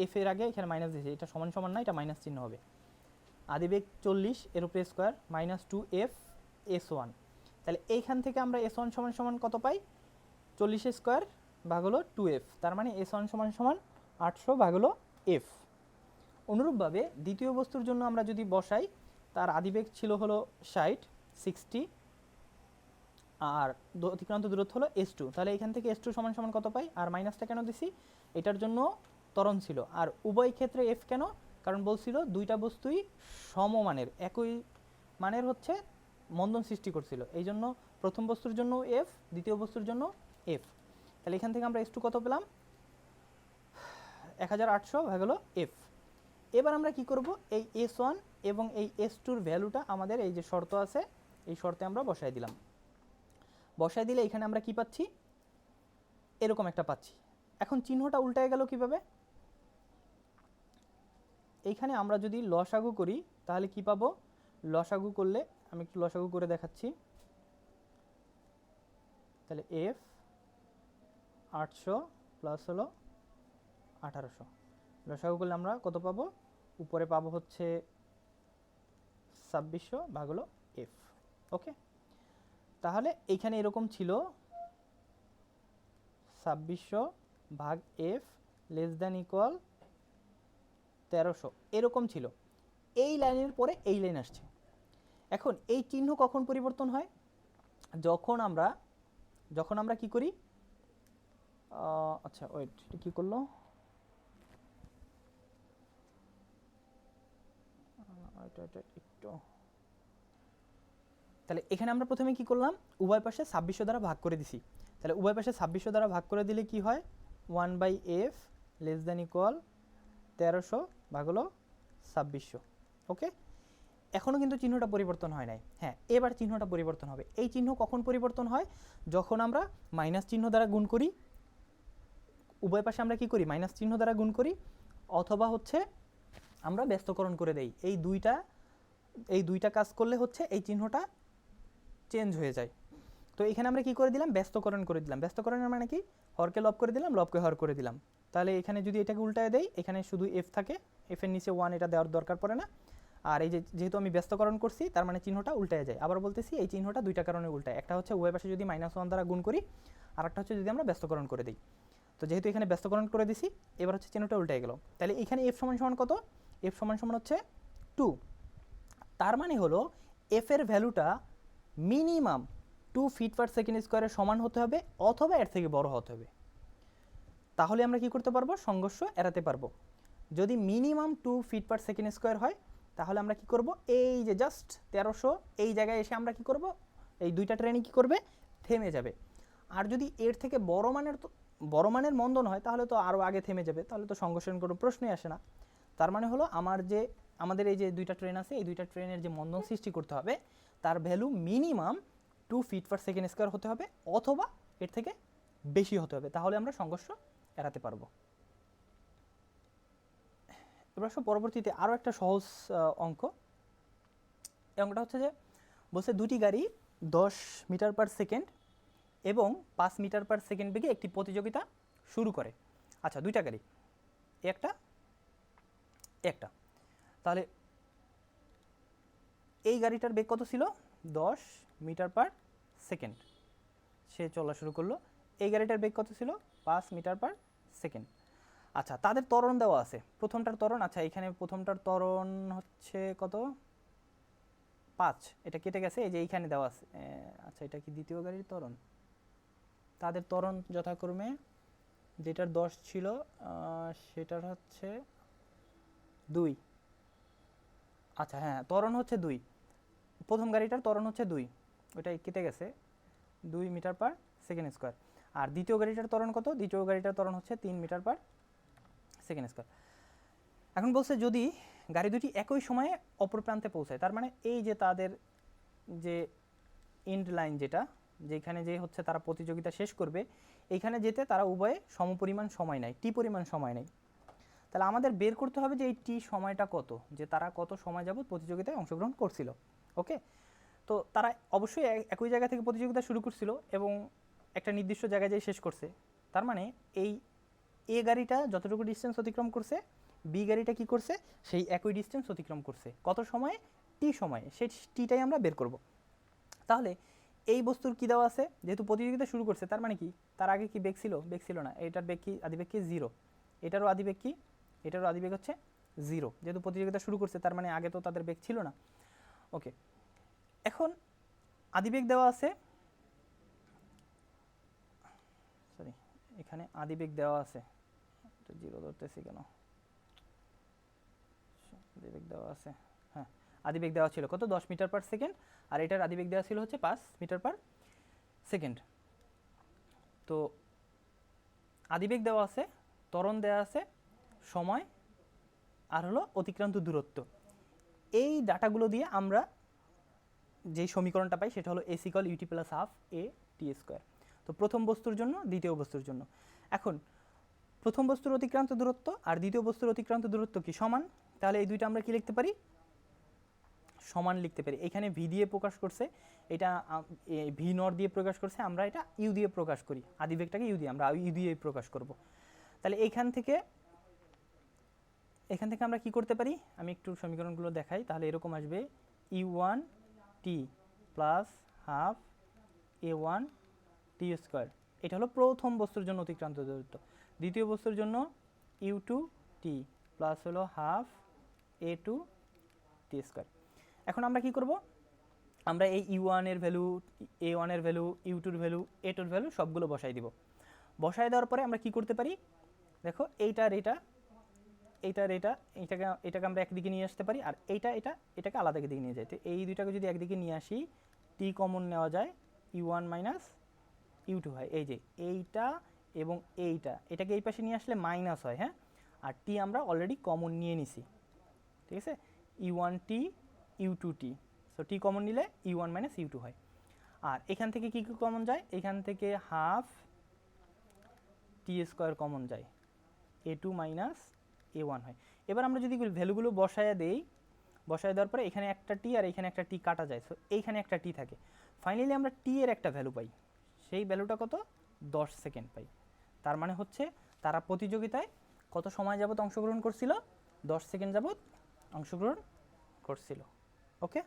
এফ এর আগে এখানে মাইনাস দিয়েছে, এটা সমান সমান না, এটা মাইনাস চিহ্ন হবে। আদিবেগ 40 এর উপরে স্কোয়ার মাইনাস 2F S1। তাহলে এইখান থেকে আমরা S1 সমান সমান কত পাই, 40 স্কোয়ার ভাগ হলো 2F, তার মানে S1 সমান সমান 800 ভাগ হলো F। অনুরূপভাবে দ্বিতীয় বস্তুর জন্য আমরা যদি বসাই, তার আদিবেগ ছিল হলো 60, আর অতিক্রান্ত দূরত্ব হলো S2। তাহলে এখান থেকে S2 সমান সমান কত পাই, আর মাইনাসটা কেন দিছি, এটার জন্য ত্বরণ ছিল। আর উভয় ক্ষেত্রে F কেন, কারণ বলছিল দুইটা বস্তুই সমমানের, একই মানের হচ্ছে মন্দন সৃষ্টি করছিল, এই জন্য প্রথম বস্তুর জন্য F, দ্বিতীয় বস্তুর জন্য F। তাহলে এখান থেকে আমরা S2 কত পেলাম, 1800 ভাগ হলো F। এবার আমরা কি করব, এই S1 এবং এই S2-র ভ্যালুটা আমাদের এই যে শর্ত আছে এই শর্তে আমরা বসাই দিলাম। বসাই দিলে এখানে আমরা কি পাচ্ছি, এরকম একটা পাচ্ছি। এখন চিহ্নটা উল্টায় গেল কিভাবে, এইখানে আমরা যদি লসাগু করি তাহলে কি পাবো, লসাগু করলে আমি একটু লসাগু করে দেখাচ্ছি। তাহলে F 800 প্লাস হলো 1800, লসাগু করলে আমরা কত পাবো, উপরে পাবো হচ্ছে 2600 ভাগ হলো F। ওকে, তাহলে এইখানে এরকম ছিল 2600 ভাগ F লেস দ্যান ইকুয়াল 1300, এরকম ছিল। এই লাইনের পরে এই লাইন আসছে। এখন এই চিহ্ন কখন পরিবর্তন হয়, যখন আমরা কি করি, আচ্ছা ওয়েট, কি করলো, একটু, তাহলে এখানে আমরা প্রথমে কি করলাম, উভয় পাশে 2600 দ্বারা ভাগ করে দিছি। তাহলে উভয় পাশে 2600 দ্বারা ভাগ করে দিলে কি হয়, 1/f লেস দ্যান ইকুয়াল 1300 ভাগ হলো 2600। ওকে, এখনও কিন্তু চিহ্নটা পরিবর্তন হয় নাই। হ্যাঁ, এবার চিহ্নটা পরিবর্তন হবে। এই চিহ্ন কখন পরিবর্তন হয়, যখন আমরা মাইনাস চিহ্ন দ্বারা গুণ করি, উভয় পাশে আমরা কি করি, মাইনাস চিহ্ন দ্বারা গুণ করি, অথবা হচ্ছে আমরা ব্যস্তকরণ করে দেই। এই দুইটা কাজ করলে হচ্ছে এই চিহ্নটা চেঞ্জ হয়ে যায়। তো এখানে আমরা কি করে দিলাম, ব্যস্তকরণ করে দিলাম। ব্যস্তকরণের মানে কি, হরকে লব করে দিলাম, লবকে হর করে দিলাম। তাহলে এখানে যদি এটাকে উল্টায় দেই, এখানে শুধু এফ থাকে, এফ এর নিচে 1, এটা দেওয়ার দরকার পড়ে না। আর এই যেহেতু আমি ব্যস্তকরণ করছি তার মানে চিহ্নটা উল্টায় যায়। আবার বলতেছি এই চিহ্নটা দুইটা কারণে উল্টায়, একটা হচ্ছে উভয় পাশে যদি -1 দ্বারা গুণ করি, আর একটা হচ্ছে যদি আমরা ব্যস্তকরণ করে দিই। তো যেহেতু এখানে ব্যস্তকরণ করে দিছি, এবার হচ্ছে চিহ্নটা উল্টায় গেল। তাহলে এখানে এফ সমান সমান কত, এফ সমান সমান হচ্ছে 2। তার মানে হলো এফ এর ভ্যালুটা মিনিমাম 2 ফিট পার সেকেন্ড স্কোয়ারের সমান হতে হবে, অথবা এর থেকে বড় হতে হবে। তাহলে আমরা কি করতে পারবো, সংঘর্ষ এড়াতে পারবো। যদি minimum 2 feet per second square হয় তাহলে আমরা কি করব, এই যে জাস্ট 1300 এই জায়গায় এসে আমরা কি করব, এই দুইটা ট্রেনই কি করবে, থেমে যাবে। আর যদি এর থেকে বড় মানের মন্দন হয় তাহলে তো আরও আগে থেমে যাবে, তাহলে তো সংঘর্ষের কোনো প্রশ্নই আসে না। তার মানে হলো আমাদের এই যে দুইটা ট্রেন আছে, এই দুইটা ট্রেনের যে মন্দন সৃষ্টি করতে হবে তার value minimum 2 feet per second square হতে হবে, অথবা এর থেকে বেশি হতে হবে, তাহলে আমরা সংঘর্ষ এড়াতে পারবো। এবার পরবর্তীতে আরও একটা সহজ অঙ্ক। এই অঙ্কটা হচ্ছে যে বলছে দুটি গাড়ি 10 মিটার পার সেকেন্ড এবং 5 মিটার পার সেকেন্ড বেগে একটি প্রতিযোগিতা শুরু করে। আচ্ছা, দুইটা গাড়ি, একটা তাহলে এই গাড়িটার বেগ কত ছিল, 10 মিটার পার সেকেন্ড, সে চলা শুরু করলো। এই গাড়িটার বেগ কত ছিল, 5 মিটার পার সেকেন্ড। আচ্ছা, তাদের ত্বরণ দেওয়া আছে, প্রথমটার ত্বরণ, আচ্ছা এখানে প্রথমটার ত্বরণ হচ্ছে কত, 5, এটা কেটে গেছে, এই যে এইখানে দেওয়া আছে। আচ্ছা, এটা কি দ্বিতীয় গাড়ির ত্বরণ, তাদের ত্বরণ যথাক্রমে যেটার 10 ছিল সেটার হচ্ছে 2। আচ্ছা হ্যাঁ, ত্বরণ হচ্ছে 2, প্রথম গাড়িটার ত্বরণ হচ্ছে 2, ওইটা কেটে গেছে, 2 মিটার পার সেকেন্ড স্কোয়ার। আর দ্বিতীয় গাড়িটার ত্বরণ কত, দ্বিতীয় গাড়িটার ত্বরণ হচ্ছে 3 মিটার পার সেকেন্ড স্কোয়ার। এখন বলছে যদি গাড়ি দুটি একই সময়ে অপর প্রান্তে পৌঁছায়, তার মানে এই যে তাদের যে এন্ড লাইন, যেখানে যে হচ্ছে তারা প্রতিযোগিতা শেষ করবে, এইখানে যেতে তারা উভয়ে সমপরিমাণ সময় নেয়, টি পরিমাণ সময় নেয়। তাহলে আমাদের বের করতে হবে যে এই টি সময়টা কত, যে তারা কত সময় যাবত প্রতিযোগিতায় অংশগ্রহণ করছিল। ওকে, তো তারা অবশ্যই একই জায়গা থেকে প্রতিযোগিতা শুরু করছিল এবং একটা নির্দিষ্ট জায়গায় যেয়ে শেষ করছে। তার মানে এই এ গাড়িটা যতটুকু ডিস্টেন্স অতিক্রম করছে, বি গাড়িটা কি করছে, সেই একই ডিস্টেন্স অতিক্রম করছে। কত সময়ে, টি সময়ে, সেই টিটাই আমরা বের করব। তাহলে এই বস্তুর কি দেওয়া আছে, যেহেতু প্রতিযোগিতা শুরু করছে, তার মানে কি তার আগে কি বেগ ছিল, বেগ ছিল না, এটার বেগ কি, আদিবেগ কি 0, এটারও আদিবেগ কি, এটারও আদিবেগ হচ্ছে 0, যেহেতু প্রতিযোগিতা শুরু করছে তার মানে আগে তো তাদের বেগ ছিল না। ওকে, এখন আদিবেগ দেওয়া আছে, সরি এখানে আদিবেগ দেওয়া আছে, 0 ধরতেছি কেন, আদিবেগ দেওয়া আছে, হ্যাঁ আদিবেগ দেওয়া ছিল কত, 10 মিটার পার সেকেন্ড, আর এটার আদিবেগ দেওয়া ছিল হচ্ছে 5 মিটার পার সেকেন্ড। তো আদিবেগ দেওয়া আছে, ত্বরণ দেওয়া আছে, সময় আর হলো অতিক্রান্ত দূরত্ব। এই ডাটাগুলো দিয়ে আমরা যেই সমীকরণটা পাই সেটা হলো S equal UT plus half A T square. তো প্রথম বস্তুর জন্য, দ্বিতীয় বস্তুর জন্য। এখন প্রথম বস্তুর অতিক্রান্ত দূরত্ব আর দ্বিতীয় বস্তুর অতিক্রান্ত দূরত্ব কি সমান, তাহলে এই দুইটা আমরা কি লিখতে পারি, সমান লিখতে পারি। এখানে ভি দিয়ে প্রকাশ করছে, এটা ভি নট দিয়ে প্রকাশ করছে, আমরা এটা ইউ দিয়ে প্রকাশ করি, আদিবেগটাকে ইউ দিয়ে, আমরা ইউ দিয়ে প্রকাশ করব। তাহলে এখান থেকে আমরা কি করতে পারি, আমি একটু সমীকরণগুলো দেখাই, তাহলে এরকম আসবে U one T plus half A one T square, এটা হলো প্রথম বস্তুর জন্য অতিক্রান্ত দূরত্ব। দ্বিতীয় বস্তুর জন্য ইউ টু টি প্লাস হলো হাফ এ টু টি স্কোয়ার। এখন আমরা কি করব, আমরা এই ইউ ওয়ানের ভ্যালু, এ ওয়ানের ভ্যালু, ইউ টুর ভ্যালু, এ টুর ভ্যালু সবগুলো বসাই দিব। বসাই দেওয়ার পরে আমরা কি করতে পারি, দেখো এইটার এটাকে আমরা একদিকে নিয়ে আসতে পারি, আর এটাকে আলাদা দিকে নিয়ে যাই। তো এই দুইটাকে যদি একদিকে নিয়ে আসি, টি কমন নেওয়া যায়, U one minus U two হয়, এই যে এইটা এবং এটাকে এই পাশে নিয়ে আসলে মাইনাস হয়, হ্যাঁ, আর টি আমরা অলরেডি কমন নিয়ে নিছি, ঠিক আছে, U one T U two T, so T common নিলে U one minus U two হয়। আর এখান থেকে কি কমন যায়, এখান থেকে হাফ টি স্কোয়ার কমন যায়, এ টু মাইনাস এ ওয়ান হয়। এবার আমরা যদি ভ্যালুগুলো বসায় দেই, বসায় দেওয়ার পরে এখানে একটা টি আর এখানে একটা টি কাটা যায়, সো এইখানে একটা টি থাকে। ফাইনালি আমরা টি এর একটা ভ্যালু পাই, সেই ভ্যালুটা কত, 10 সেকেন্ড পাই। তার মানে হচ্ছে তারা প্রতিযোগিতায় কত সময় যাবত অংশগ্রহণ করছিল, 10 সেকেন্ড যাবত অংশগ্রহণ করছিল। ওকে,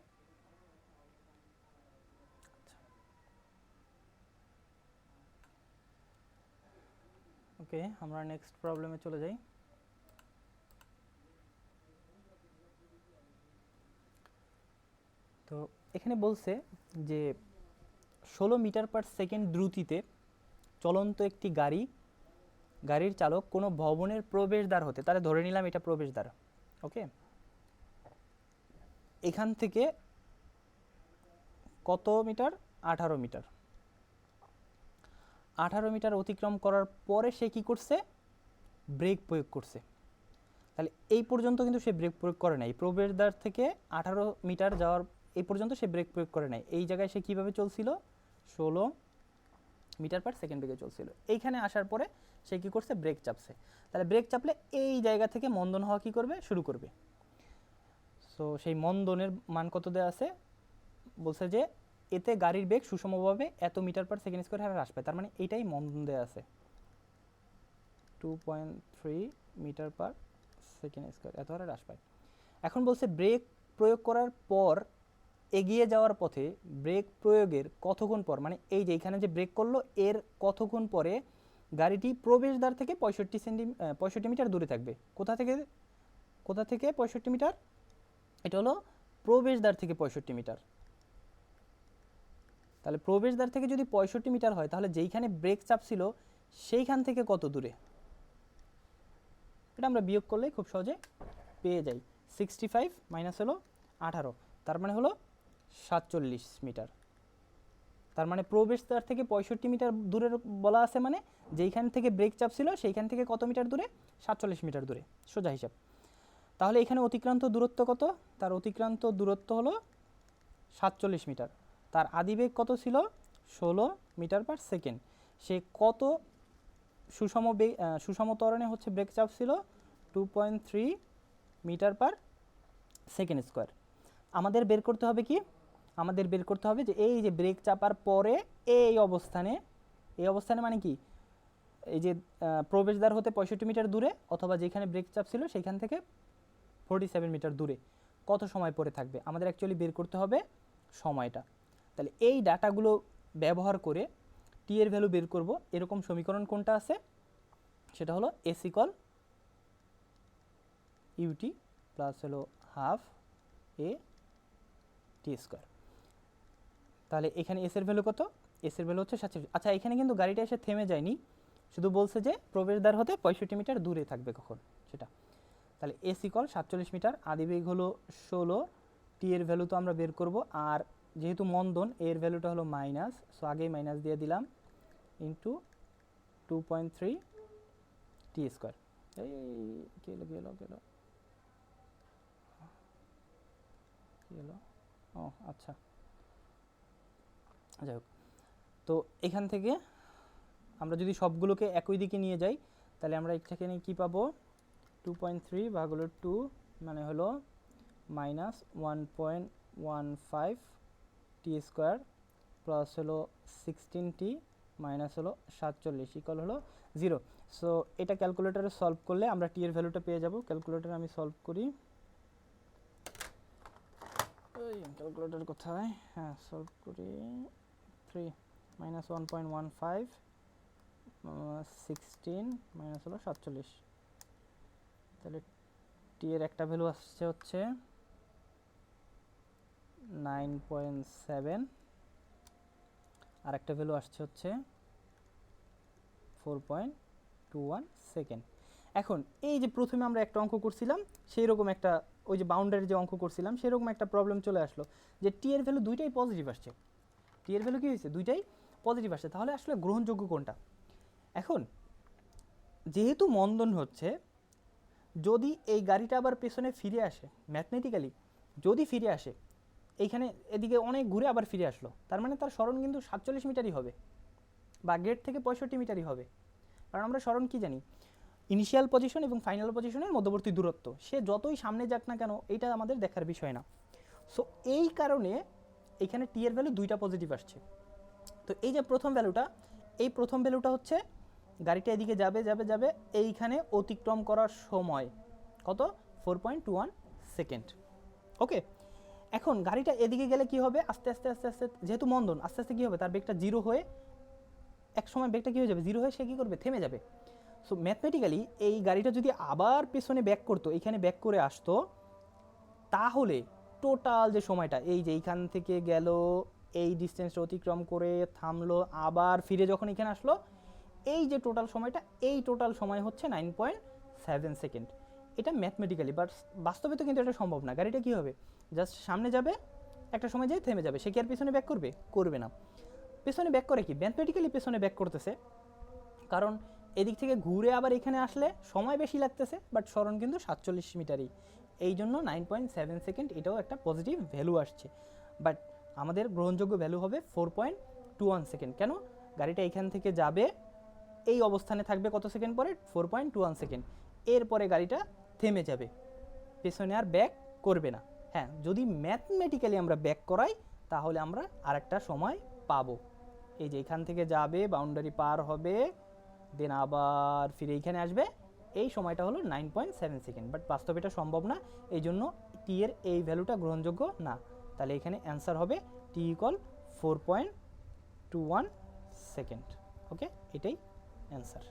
ওকে, আমরা নেক্সট প্রবলেমে চলে যাই। তো এখানে বলছে যে 16 মিটার পার সেকেন্ড দ্রুতিতে চলন্ত একটি গাড়ি গাড়ির চালক কোনো ভবনের প্রবেশদ্বার হতে, তাহলে ধরে নিলাম এটা প্রবেশদ্বার, ওকে, এখান থেকে কত মিটার, 18 মিটার, 18 মিটার অতিক্রম করার পরে সে কি করছে, ব্রেক প্রয়োগ করছে। তাহলে এই পর্যন্ত কিন্তু সে ব্রেক প্রয়োগ করে নাই, প্রবেশদ্বার থেকে 18 মিটার যাওয়ার এই পর্যন্ত সে ব্রেক প্রয়োগ করে নাই। এই জায়গায় সে কীভাবে চলছিল, 16 মিটার পার সেকেন্ড বেগে চলছিল। এইখানে আসার পরে সে কী করছে, ব্রেক চাপছে। তাহলে ব্রেক চাপলে এই জায়গা থেকে মন্দন হওয়া কী করবে, শুরু করবে। সো সেই মন্দনের মান কত দেওয়া আছে, বলছে যে এতে গাড়ির বেগ সুষমভাবে এত মিটার পার সেকেন্ড স্কোয়ার হারে হ্রাস পায়। তার মানে এইটাই মন্দন দেওয়া আছে, 2.3 মিটার পার সেকেন্ড স্কোয়ার এত হারে হ্রাস পায়। এখন বলছে ব্রেক প্রয়োগ করার পর এগিয়ে যাওয়ার পথে ব্রেক প্রয়োগের কতক্ষণ পর, মানে এই যে এখানে যে ব্রেক করলো এর কতক্ষণ পরে গাড়িটি প্রবেশদ্বার থেকে 65 মিটার দূরে থাকবে। কোথা থেকে 65 মিটার, এটা হলো প্রবেশদ্বার থেকে 65 মিটার। তাহলে প্রবেশদ্বার থেকে যদি 65 মিটার হয়, তাহলে যেইখানে ব্রেক চাপ ছিল সেইখান থেকে কত দূরে, এটা আমরা বিয়োগ করলে খুব সহজে পেয়ে যাই। 65 মাইনাস হলো 18, তার মানে হলো 47 মিটার। তার মানে প্রবেশদ্বার থেকে 65 মিটার দূরে বলা আছে, মানে যেইখান থেকে ব্রেক চাপ ছিল সেইখান থেকে কত মিটার দূরে, 47 মিটার দূরে, সোজা হিসাব। তাহলে এখানে অতিক্রান্ত দূরত্ব কত, তার অতিক্রান্ত দূরত্ব হলো 47 মিটার। তার আদিবেগ কত ছিল, 16 মিটার পার সেকেন্ড। সে কত সুষম ত্বরণে হচ্ছে ব্রেক চাপ ছিল, 2.3 মিটার পার সেকেন্ড স্কোয়ার। আমাদের বের করতে হবে কি, আমাদের বের করতে হবে যে এই যে ব্রেক চাপার পরে এই অবস্থানে মানে কি, এই যে প্রবেশদ্বার হতে 65 মিটার দূরে অথবা যেখানে ব্রেক চাপ ছিল সেইখান থেকে 47 মিটার দূরে কত সময় পরে থাকবে, আমাদের অ্যাকচুয়ালি বের করতে হবে সময়টা। তাহলে এই ডাটাগুলো ব্যবহার করে টি এর ভ্যালু বের করব। এরকম সমীকরণ কোনটা আছে, সেটা হলো এস ইকুয়াল ইউটি প্লাস হলো হাফ এ টি স্কোয়ার। তাহলে এখানে এস এর ভ্যালু কত, এস এর ভ্যালু হচ্ছে 47। আচ্ছা, এখানে কিন্তু গাড়িটা এসে থেমে যায়নি, শুধু বলছে যে প্রবেশদ্বার হতে 65 মিটার দূরে থাকবে কখন সেটা। তাহলে এস ইকুয়াল 47 মিটার, আদিবেগ হলো 16, টি এর ভ্যালু তো আমরা বের করব, আর যেহেতু মন্দন এর ভ্যালুটা হলো মাইনাস, সো আগেই মাইনাস দিয়ে দিলাম, ইন্টু 2.3 টি স্কোয়ার। এই গেল ও আচ্ছা, যাই হোক। তো এখান থেকে আমরা যদি সবগুলোকে একই দিকে নিয়ে যাই, তাহলে আমরা এখানে কী পাবো, 2.3 ভাগ হলো 2 মানে হলো মাইনাস 1.15 টি স্কোয়ার প্লাস হলো 16 টি মাইনাস হলো 47 ইকুয়াল হলো 0। সো এটা ক্যালকুলেটারে সলভ করলে আমরা টি এর ভ্যালুটা পেয়ে যাব। ক্যালকুলেটারে আমি সলভ করি, ক্যালকুলেটার কোথায়, হ্যাঁ সলভ করি, 3 মাইনাস 1.15 16 মাইনাস হলো 47। তাহলে টি এর একটা ভ্যালু আসছে হচ্ছে 9.7, আর একটা ভ্যালু আসছে হচ্ছে 4.21 সেকেন্ড। এখন এই যে প্রথমে আমরা একটা অঙ্ক করছিলাম, সেই রকম একটা ওই যে বাউন্ডারি যে অঙ্ক করছিলাম সেরকম একটা প্রবলেম চলে আসলো যে টি এর ভ্যালু দুইটাই পজিটিভ আসছে। টি এর ভ্যালু কী হয়েছে, দুইটাই পজিটিভ আসছে। তাহলে আসলে গ্রহণযোগ্য কোনটা? এখন যেহেতু মন্দন হচ্ছে, যদি এই গাড়িটা আবার পেছনে ফিরে আসে, ম্যাথমেটিক্যালি যদি ফিরে আসে, এইখানে এদিকে অনেক ঘুরে আবার ফিরে আসলো, তার মানে তার সরণ কিন্তু 47 মিটারই হবে বা গেট থেকে 65 মিটারই হবে। কারণ আমরা সরণ কি জানি, ইনিশিয়াল পজিশন এবং ফাইনাল পজিশনের মধ্যবর্তী দূরত্ব। সে যতই সামনে যাক না কেন এটা আমাদের দেখার বিষয় না। সো এই কারণে এখানে টি এর ভ্যালু দুইটা পজিটিভ আসছে। তো এই যে প্রথম ভ্যালুটা, এই প্রথম ভ্যালুটা হচ্ছে গাড়িটা এদিকে যাবে যাবে যাবে, এইখানে অতিক্রম করার সময় কত, 4.21 সেকেন্ড। ওকে, এখন গাড়িটা এদিকে গেলে কি হবে, আস্তে আস্তে আস্তে আস্তে, যেহেতু মন্দন আস্তে আস্তে কী হবে, তার বেগটা জিরো হয়ে এক সময় বেগটা কী হয়ে যাবে, জিরো হয়ে সে কী করবে, থেমে যাবে। সো ম্যাথমেটিক্যালি এই গাড়িটা যদি আবার পেছনে ব্যাক করতো, এইখানে ব্যাক করে আসতো, তাহলে টোটাল যে সময়টা, এই যে এইখান থেকে গেল, এই ডিস্টেন্সটা অতিক্রম করে থামলো, আবার ফিরে যখন এখানে আসলো, এই যে টোটাল সময়টা, এই টোটাল সময় হচ্ছে 9.7 সেকেন্ড। এটা ম্যাথমেটিক্যালি, বাট বাস্তবে তো কিন্তু এটা সম্ভব না। গাড়িটা কী হবে, জাস্ট সামনে যাবে, একটা সময় যেয়ে থেমে যাবে। সে কি আর পিছনে ব্যাক করবে? করবে না। পেছনে ব্যাক করে কি, ম্যাথমেটিক্যালি পেছনে ব্যাক করতেছে, কারণ এদিক থেকে ঘুরে আবার এখানে আসলে সময় বেশি লাগতেছে, বাট সরণ কিন্তু 47 মিটারই। এই জন্য 9.7 সেকেন্ড এটাও একটা পজিটিভ ভ্যালু আসছে। বাট আমাদের গ্রহণযোগ্য ভ্যালু হবে 4.21 সেকেন্ড। কেন? গাড়িটা এখান থেকে যাবে, এই অবস্থানে থাকবে কত সেকেন্ড পরে? 4.21 সেকেন্ড। এরপরে গাড়িটা থেমে যাবে, পেছনে আর ব্যাক করবে না। হ্যাঁ, যদি ম্যাথমেটিক্যালি আমরা ব্যাক করাই তাহলে আমরা আরেকটা সময় পাবো। এই যে এখান থেকে যাবে, বাউন্ডারি পার হবে, দেন আবার ফিরে এইখানে আসবে, এই সময়টা হলো 9.7 সেকেন্ড। বাট বাস্তবে এটা সম্ভব না, এই জন্য টি এর এই ভ্যালুটা গ্রহণযোগ্য না। তাহলে এখানে অ্যান্সার হবে টি ইকুয়াল 4.21 সেকেন্ড। ওকে, এটাই অ্যান্সার।